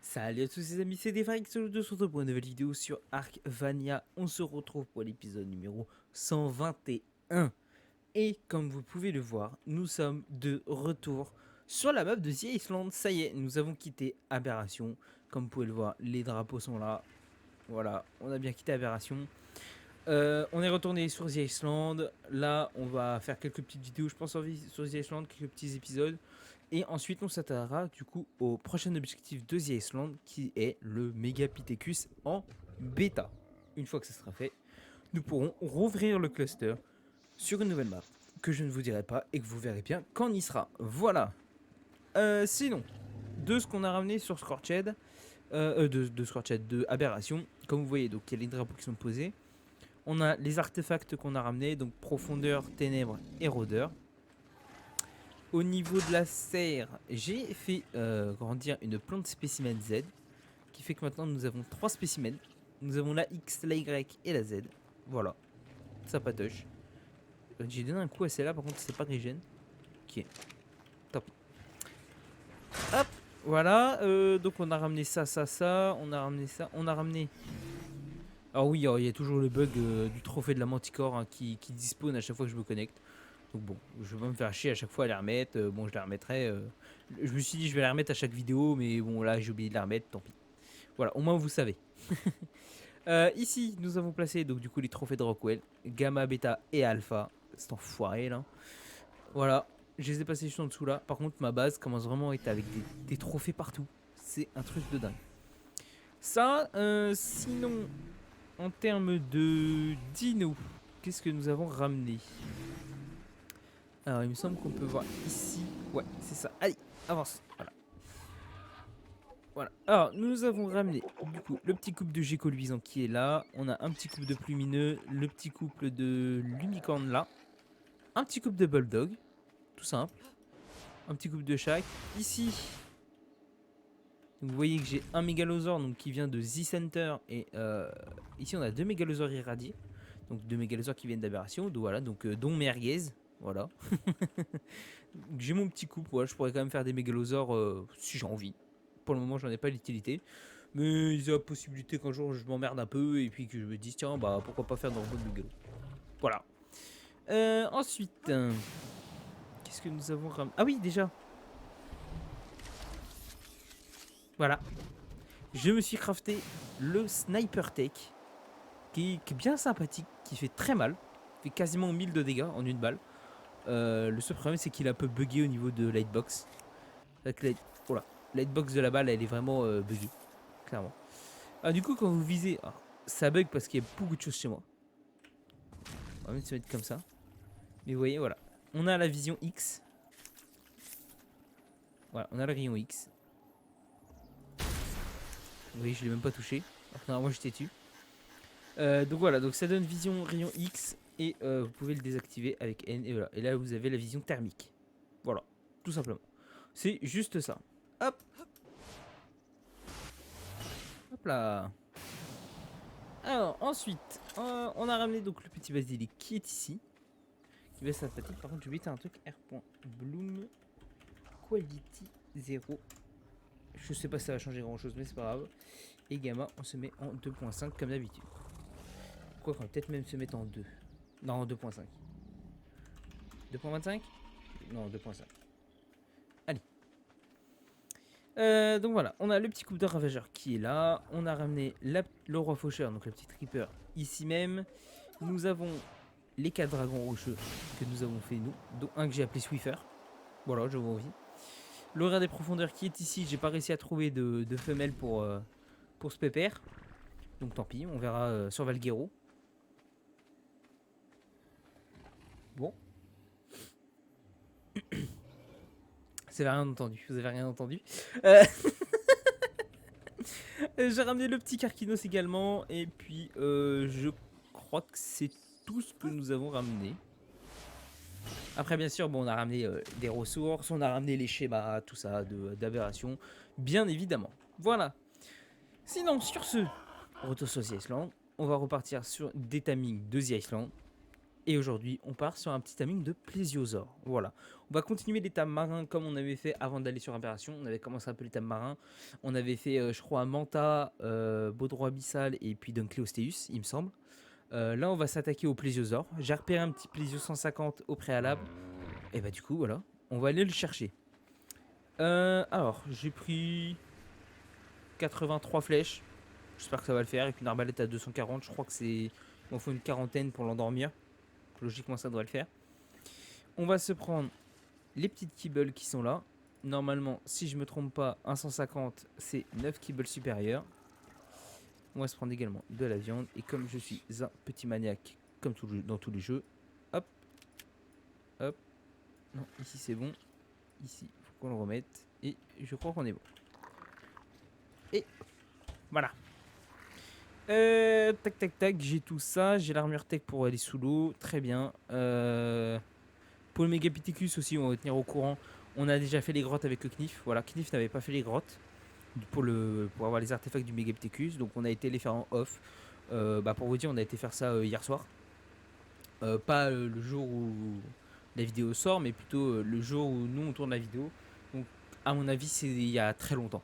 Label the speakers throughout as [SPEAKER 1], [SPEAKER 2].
[SPEAKER 1] Salut à tous les amis, c'est Defarix, de se retrouve pour une nouvelle vidéo sur Arkvania. On se retrouve pour l'épisode numéro 121. Et comme vous pouvez le voir, nous sommes de retour sur la map de The Island. Ça y est, nous avons quitté Aberration. Comme vous pouvez le voir, les drapeaux sont là. Voilà, on a bien quitté Aberration. On est retourné sur The Island. Là, on va faire quelques petites vidéos, je pense, sur The Island, quelques petits épisodes. Et ensuite, on s'attardera du coup au prochain objectif de The Island qui est le Megapithecus en bêta. Une fois que ça sera fait, nous pourrons rouvrir le cluster sur une nouvelle map que je ne vous dirai pas et que vous verrez bien quand on y sera. Voilà. Sinon, de ce qu'on a ramené sur Scorched, de Scorched, de Aberration, comme vous voyez, donc il y a les drapeaux qui sont posés. On a les artefacts qu'on a ramenés, donc profondeur, ténèbres et rôdeur. Au niveau de la serre, j'ai fait grandir une plante spécimen Z, qui fait que maintenant nous avons 3 spécimens. Nous avons la X, la Y et la Z. Voilà, ça patoche. J'ai donné un coup à celle-là, par contre c'est pas régène. Ok, top. Hop, voilà, donc on a ramené ça, on a ramené ça, on a ramené... Alors oui, il y a toujours le bug du trophée de la manticore hein, qui despawn à chaque fois que je me connecte. Donc bon, je vais pas me faire chier à chaque fois à les remettre. Bon, je les remettrai. Je me suis dit je vais les remettre à chaque vidéo, mais bon là j'ai oublié de la remettre, tant pis. Voilà, au moins vous savez. Ici, nous avons placé donc du coup les trophées de Rockwell, Gamma, Beta et Alpha. C'est enfoiré là. Voilà, je les ai passés juste en dessous là. Par contre, ma base commence vraiment à être avec des trophées partout. C'est un truc de dingue. Ça, sinon, en termes de dino, qu'est-ce que nous avons ramené? Alors, il me semble qu'on peut voir ici. Ouais, c'est ça. Allez, avance. Voilà. Voilà. Alors, nous avons ramené du coup le petit couple de Gecko luisant qui est là. On a un petit couple de plumineux, le petit couple de l'unicorne là. Un petit couple de bulldog, tout simple. Un petit couple de chaque. Ici, vous voyez que j'ai un mégalosaure donc, qui vient de Z Center. Et ici, on a deux mégalosaures irradiés. Donc, deux mégalosaures qui viennent d'Aberration. Donc, voilà, donc, dont Merguez. Voilà. J'ai mon petit couple, ouais, je pourrais quand même faire des mégalosaures si j'ai envie. Pour le moment, j'en ai pas l'utilité. Mais il y a la possibilité qu'un jour je m'emmerde un peu et puis que je me dise, tiens, bah pourquoi pas faire dans le mode mégalo. Voilà. Ensuite, qu'est-ce que nous avons ramené? Ah oui, déjà. Voilà. Je me suis crafté le Sniper Tech qui est bien sympathique, qui fait très mal. Fait quasiment 1000 de dégâts en une balle. Le seul problème, c'est qu'il est un peu buggé au niveau de lightbox. Voilà. Lightbox de la balle, elle est vraiment buggée, clairement. Ah, du coup, quand vous visez, ça bug parce qu'il y a beaucoup de choses chez moi. On va même se mettre comme ça. Mais vous voyez, voilà. On a la vision X. Voilà, on a le rayon X. Vous voyez, je l'ai même pas touché. Alors que normalement, j'étais dessus. Donc voilà, donc ça donne vision rayon X. Et vous pouvez le désactiver avec N. Et voilà. Et là, vous avez la vision thermique. Voilà, tout simplement. C'est juste ça. Hop. Hop là. Alors, ensuite, on a ramené donc le petit basilic qui est ici. Qui va être sympathique. Par contre, j'ai oublié un truc. R.bloom quality 0. Je sais pas si ça va changer grand chose, mais c'est pas grave. Et gamma, on se met en 2.5 comme d'habitude. Quoi qu'on va peut-être même se mettre en 2. Non, en 2.5. 2.25. Non, 2.5. Allez. Donc voilà, on a le petit couple de ravageur qui est là. On a ramené le roi faucheur, donc le petit tripper, ici même. Nous avons les 4 dragons rocheux que nous avons fait nous, dont un que j'ai appelé Swiffer. Voilà, je vous envie. L'horaire des profondeurs qui est ici, j'ai pas réussi à trouver de femelle pour ce pépère. Donc tant pis, on verra sur Valguero. Bon. Vous avez rien entendu, vous avez rien entendu. J'ai ramené le petit Carquinos également. Et puis je crois que c'est tout ce que nous avons ramené. Après bien sûr, bon, on a ramené des ressources, on a ramené les schémas, tout ça, d'aberration, bien évidemment. Voilà. Sinon, sur ce, retour sur The Island. On va repartir sur des timings de The Island. Et aujourd'hui, on part sur un petit timing de plésiosaure. Voilà. On va continuer les thèmes marins comme on avait fait avant d'aller sur Impération. On avait commencé un peu les thèmes marins. On avait fait, je crois, Manta, Baudroie Abyssal et puis Dunkleosteus, il me semble. Là, on va s'attaquer au plésiosaure. J'ai repéré un petit plésio 150 au préalable. Et bah, du coup, voilà. On va aller le chercher. Alors, j'ai pris 83 flèches. J'espère que ça va le faire. Et puis une arbalète à 240. Je crois que c'est. Il m'en faut une quarantaine pour l'endormir. Logiquement, ça devrait le faire. On va se prendre les petites kibbles qui sont là. Normalement, si je me trompe pas, un 150, c'est 9 kibbles supérieurs. On va se prendre également de la viande. Et comme je suis un petit maniaque, comme dans tous les jeux, hop, hop. Non, ici c'est bon. Ici, il faut qu'on le remette. Et je crois qu'on est bon. Et voilà. Tac, tac, tac, j'ai tout ça. J'ai l'armure tech pour aller sous l'eau. Très bien. Pour le Megapithecus aussi, on va tenir au courant. On a déjà fait les grottes avec le Knif. Voilà, Knif n'avait pas fait les grottes pour avoir les artefacts du Megapithecus. Donc on a été les faire en off. Pour vous dire, on a été faire ça hier soir. Pas le jour où la vidéo sort, mais plutôt le jour où nous on tourne la vidéo. Donc à mon avis, c'est il y a très longtemps.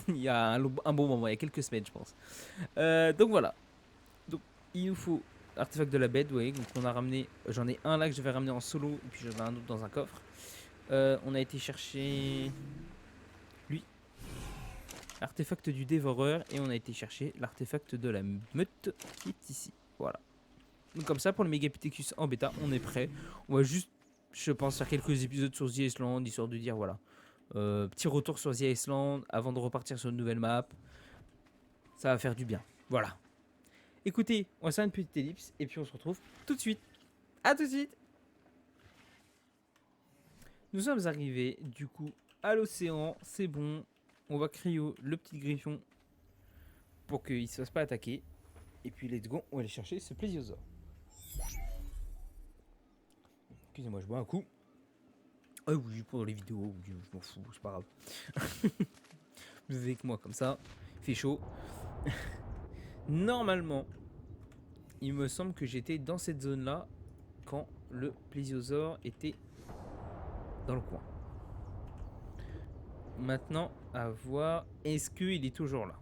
[SPEAKER 1] Il y a un bon moment, il y a quelques semaines, je pense. Donc voilà. Donc il nous faut artefact de la bête, ouais. Donc on a ramené, j'en ai un là que je vais ramener en solo, et puis j'en ai un autre dans un coffre. On a été chercher lui, l'artefact du dévoreur, et on a été chercher l'artefact de la meute qui est ici. Voilà. Donc comme ça, pour le Megapithecus en bêta, on est prêt. On va juste, je pense, faire quelques épisodes sur The Iceland, histoire de dire voilà. Petit retour sur The Iceland avant de repartir sur une nouvelle map. Ça va faire du bien. Voilà. Écoutez, on va faire une petite ellipse et puis on se retrouve tout de suite. A tout de suite. Nous sommes arrivés du coup à l'océan. C'est bon. On va cryo le petit griffon pour qu'il ne se fasse pas attaquer. Et puis let's go, on va aller chercher ce plésiosaure. Excusez-moi, je bois un coup. Ah oui, pour les vidéos, je m'en fous, c'est pas grave. Vous êtes avec moi comme ça, il fait chaud. Normalement, il me semble que j'étais dans cette zone-là quand le plésiosaure était dans le coin. Maintenant, à voir, est-ce qu'il est toujours là?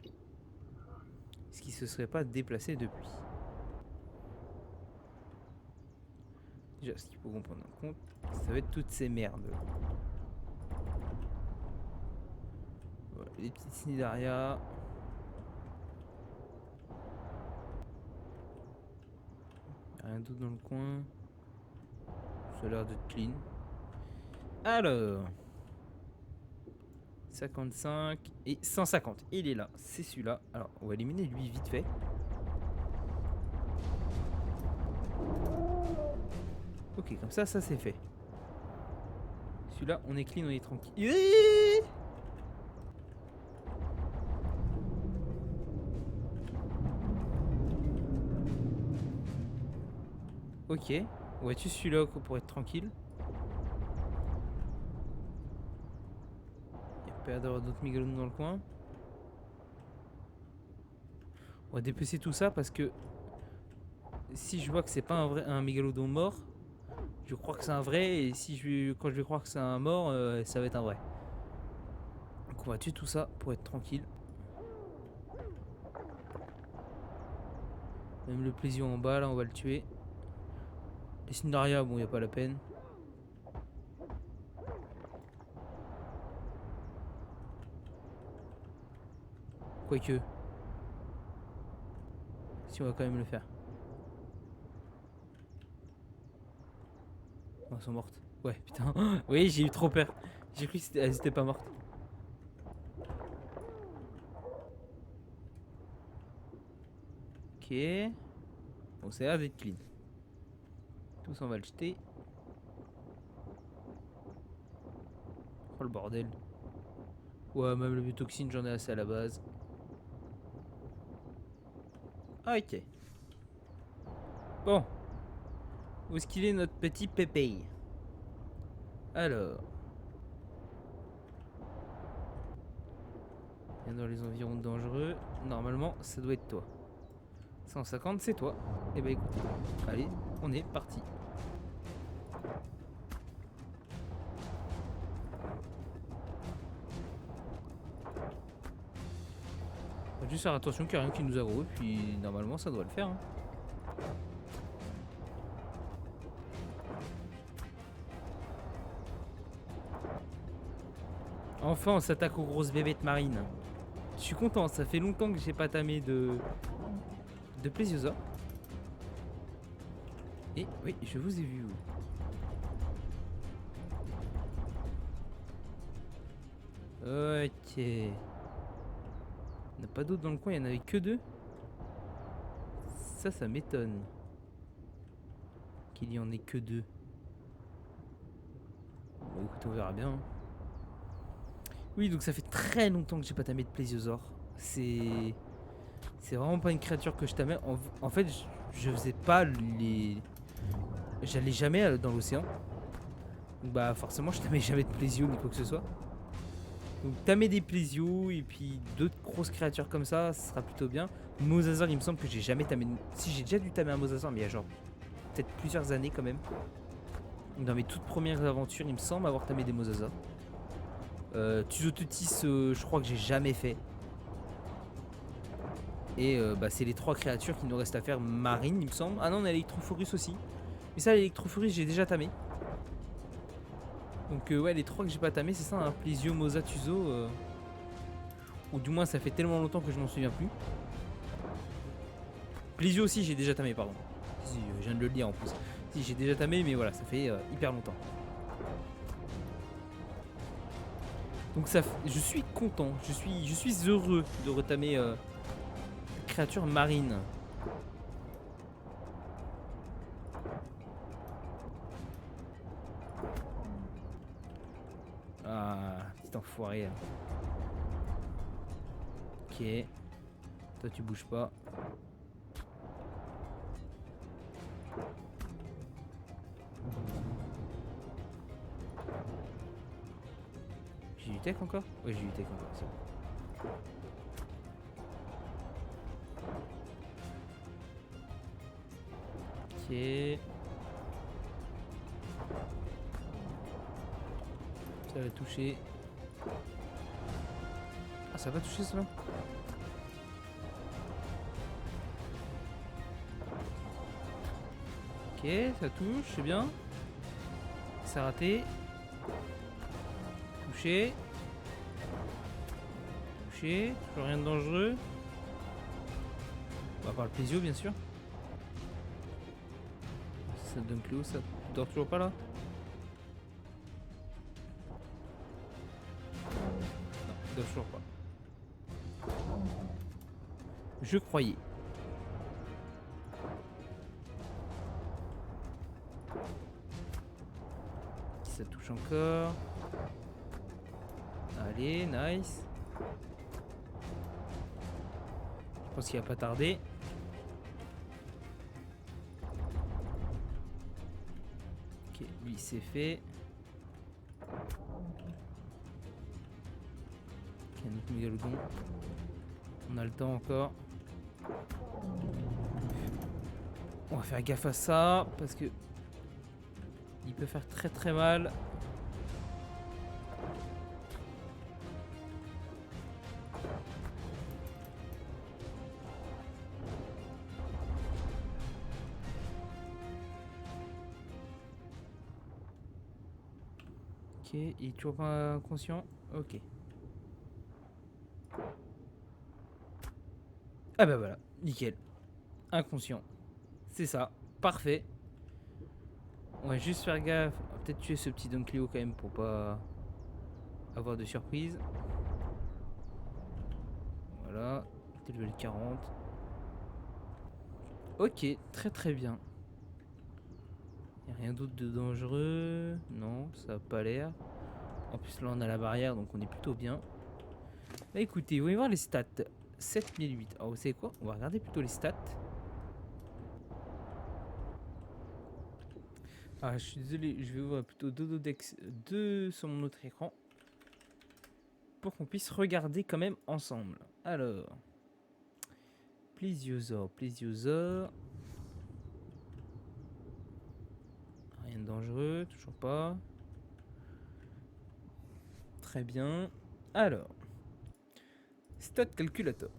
[SPEAKER 1] Est-ce qu'il se serait pas déplacé depuis? Déjà, ce qu'il faut comprendre en compte, ça va être toutes ces merdes. Voilà, les petites cnidaria. Rien d'autre dans le coin. Ça a l'air d'être clean. Alors, 55 et 150. Il est là, c'est celui-là. Alors, on va éliminer lui vite fait. Ok, comme ça c'est fait. Celui-là, on est clean, on est tranquille. Ok, on va tuer celui-là pour être tranquille. Il n'y a pas d'avoir d'autres mégalodons dans le coin. On va dépecer tout ça parce que si je vois que c'est pas un mégalodon mort, je crois que c'est un vrai, et quand je vais croire que c'est un mort, ça va être un vrai. Donc on va tuer tout ça pour être tranquille. Même le plaisir en bas, là, on va le tuer. Les Cnidaria, bon, il n'y a pas la peine. Quoique. Si, on va quand même le faire. Oh, elles sont mortes. Ouais, putain. Oui, j'ai eu trop peur. J'ai cru qu'elles étaient pas mortes. Ok. Bon, ça a l'air d'être clean. Tout ça, on va le jeter. Oh le bordel. Ouais, même le biotoxine, j'en ai assez à la base. Ok. Bon. Où est-ce qu'il est notre petit pépé? Alors. Bien dans les environs dangereux. Normalement, ça doit être toi. 150, c'est toi. Eh ben écoute. Allez, on est parti. On va juste faire attention qu'il n'y a rien qui nous aggro, puis normalement ça doit le faire. Hein. Enfin, on s'attaque aux grosses bébêtes marines. Je suis content, ça fait longtemps que j'ai pas tamé de plésiosaure. Et oui, je vous ai vu. Ok. Il n'y en a pas d'autres dans le coin, il n'y en avait que 2. Ça m'étonne. Qu'il y en ait que 2. Bon, écoutez, on verra bien. Hein. Oui, donc ça fait très longtemps que j'ai pas tamé de plésiosaure. C'est vraiment pas une créature que je tamais. En fait, je faisais pas les... J'allais jamais dans l'océan. Donc bah forcément, je tamais jamais de plésio ni quoi que ce soit. Donc tamer des plésios et puis d'autres grosses créatures comme ça, ce sera plutôt bien. Mosasaur, il me semble que j'ai jamais tamé... Si, j'ai déjà dû tamer un Mosasaur, mais il y a genre peut-être plusieurs années quand même. Dans mes toutes premières aventures, il me semble avoir tamé des Mosasaurs. Tuzotutis, je crois que j'ai jamais fait. Et bah, c'est les 3 créatures qu'il nous reste à faire. Marine, il me semble. Ah non, on a l'Electrophorus aussi. Mais ça, l'Electrophorus, j'ai déjà tamé. Donc ouais, les 3 que j'ai pas tamé, c'est ça, un Plésio, Mosa, Tuzo. Ou du moins, ça fait tellement longtemps que je m'en souviens plus. Plésio aussi, j'ai déjà tamé, pardon. Si, je viens de le lire en plus. Si, j'ai déjà tamé, mais voilà, ça fait hyper longtemps. Donc ça, je suis content, je suis heureux de retamer créature marine. Ah, petit enfoiré. Ok. Toi tu bouges pas. J'ai du tech encore? Oui, j'ai du tech encore, c'est bon. Ok. Ça va toucher. Ah, ça va toucher cela? Ok, ça touche, c'est bien. Ça a raté. Touché. Touché. Toujours rien de dangereux. On va par le plésio, bien sûr. Ça donne Cléo, ça dort toujours pas là? Non, il dort toujours pas. Je croyais. Ça touche encore. Allez, nice. Je pense qu'il va pas tarder. Ok, lui c'est fait. Ok, un autre mégalodon. On a le temps encore. On va faire gaffe à ça parce que il peut faire très très mal. Ok, il est toujours pas inconscient. Ok. Ah bah voilà, nickel. Inconscient. C'est ça, parfait. On va juste faire gaffe. On va peut-être tuer ce petit Don Cléo quand même pour pas avoir de surprise. Voilà, level 40. Ok, très très bien. Y a rien d'autre de dangereux. Non, ça a pas l'air. En plus là on a la barrière donc on est plutôt bien. Bah écoutez, vous allez voir les stats. 7008. Alors vous savez quoi? On va regarder plutôt les stats. Ah je suis désolé, je vais ouvrir plutôt Dododex 2 sur mon autre écran. Pour qu'on puisse regarder quand même ensemble. Alors. Plesiosaur, Plesiosaur. toujours pas. Très bien. Alors, stat calculator.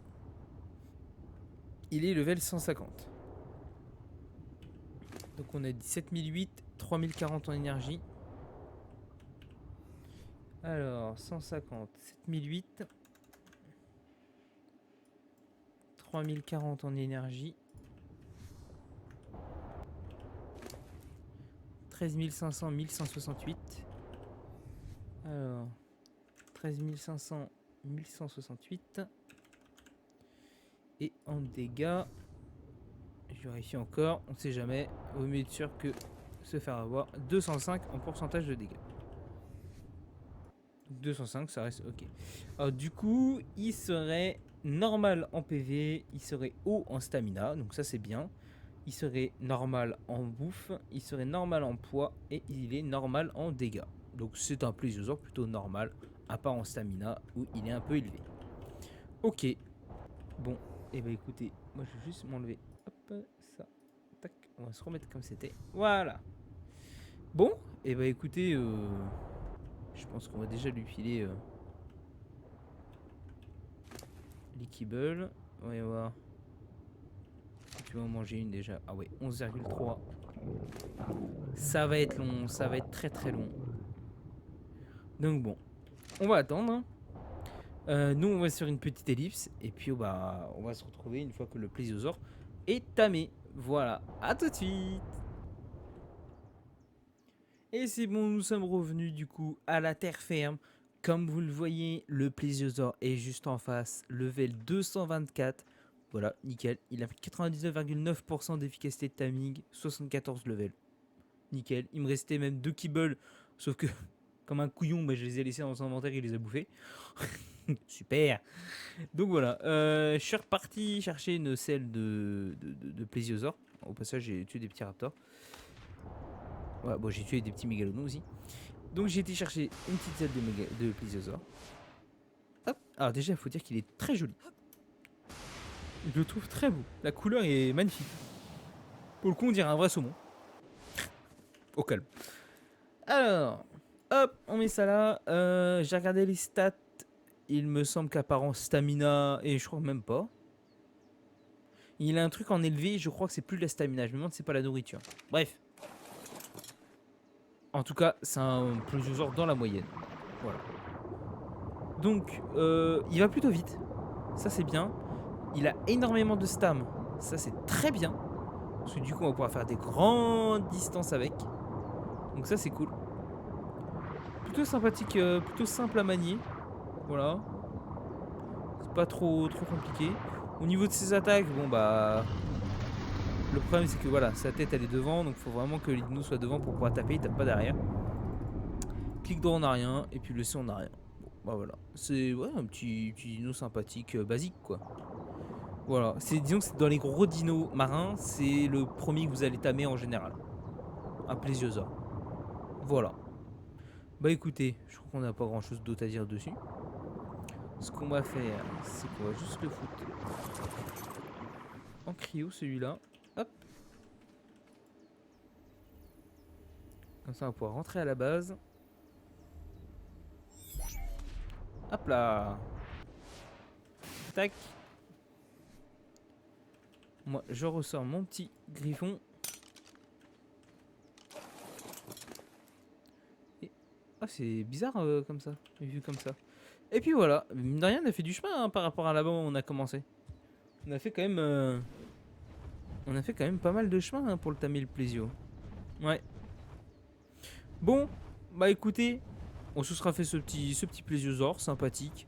[SPEAKER 1] Il est level 150. Donc on a dit 7008, 3040 en énergie. Alors, 150, 7008, 3040 en énergie, 13500, 1168. Alors, 13500, 1168. Et en dégâts, je vérifie encore, on sait jamais, vaut mieux être sûr que se faire avoir. 205 en pourcentage de dégâts. 205, ça reste ok. Alors du coup, il serait normal en PV, il serait haut en stamina, donc ça c'est bien. Il serait normal en bouffe, il serait normal en poids et il est normal en dégâts. Donc c'est un plésiosaure plutôt normal, à part en stamina où il est un peu élevé. Ok. Bon, et bah écoutez, moi je vais juste m'enlever hop ça. Tac, on va se remettre comme c'était. Voilà. Bon, et bah écoutez, je pense qu'on va déjà lui filer les kibbles. On va voir. Tu vas en manger une déjà. Ah ouais, 11,3. Ça va être long, ça va être très très long. Donc bon, on va attendre. Nous, on va sur une petite ellipse. Et puis, bah, on va se retrouver une fois que le plésiosaure est tamé. Voilà, à tout de suite. Et c'est bon, nous sommes revenus du coup à la terre ferme. Comme vous le voyez, le plésiosaure est juste en face, level 224. Voilà, nickel. Il a 99,9% d'efficacité de timing, 74 level. Nickel. Il me restait même 2 kibbles, sauf que, comme un couillon, bah, je les ai laissés dans son inventaire, il les a bouffés. Super. Donc voilà, je suis reparti chercher une selle de plésiosaure. Au passage, j'ai tué des petits raptors. Ouais, bon, j'ai tué des petits mégalodons aussi. Donc j'ai été chercher une petite selle de plésiosaure. Hop. Alors déjà, il faut dire qu'il est très joli. Je le trouve très beau. La couleur est magnifique. Pour le coup, on dirait un vrai saumon. Au calme. Alors, hop, on met ça là. J'ai regardé les stats. Il me semble qu'apparemment stamina, et je crois même pas. Il a un truc en élevé, je crois que c'est plus la stamina. Je me demande si c'est pas la nourriture. Bref. En tout cas, c'est un plésiosaure dans la moyenne. Voilà. Donc, il va plutôt vite. Ça, c'est bien. Il a énormément de stam. Ça, c'est très bien. Parce que du coup, on va pouvoir faire des grandes distances avec. Donc ça, c'est cool. Plutôt sympathique, plutôt simple à manier. Voilà. C'est pas trop compliqué. Au niveau de ses attaques, bon bah... Le problème, c'est que voilà, sa tête, elle est devant. Donc, il faut vraiment que les dinos soient devant pour pouvoir taper. Il tape pas derrière. Clic droit, on n'a rien. Et puis le C, on n'a rien. Bon, bah voilà. C'est ouais, un petit dino sympathique, basique, quoi. Voilà, disons que c'est dans les gros dinos marins, c'est le premier que vous allez tamer en général. Un plésiosaure. Voilà. Bah écoutez, je crois qu'on n'a pas grand chose d'autre à dire dessus. Ce qu'on va faire, c'est qu'on va juste le foutre en cryo, celui-là. Hop. Comme ça, on va pouvoir rentrer à la base. Hop là. Tac. Moi, je ressors mon petit griffon. Et... ah, c'est bizarre comme ça, vu comme ça. Et puis voilà, mine de rien, on a fait du chemin hein, par rapport à là-bas où on a commencé. On a fait quand même pas mal de chemin hein, pour le tamer le plésio. Ouais. Bon, bah écoutez, on se sera fait ce petit plésiosaure sympathique.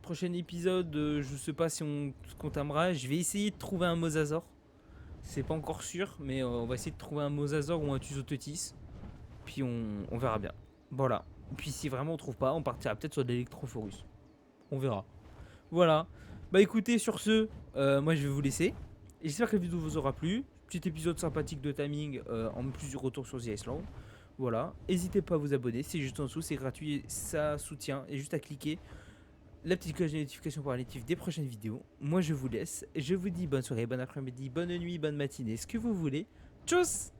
[SPEAKER 1] Prochain épisode, je sais pas si on tamera. Je vais essayer de trouver un mosasaure. C'est pas encore sûr, mais on va essayer de trouver un mosasaure ou un Tusotetis. Puis on verra bien. Voilà. Puis si vraiment on trouve pas, on partira peut-être sur de l'électrophorus. On verra. Voilà. Bah écoutez, sur ce, moi je vais vous laisser. J'espère que la vidéo vous aura plu. Petit épisode sympathique de timing en plus du retour sur The Iceland. Voilà. N'hésitez pas à vous abonner. C'est juste en dessous, c'est gratuit et ça soutient. Et juste à cliquer la petite cloche de notification pour la notif des prochaines vidéos. Moi je vous laisse. Je vous dis bonne soirée, bon après-midi, bonne nuit, bonne matinée, ce que vous voulez. Tchuss!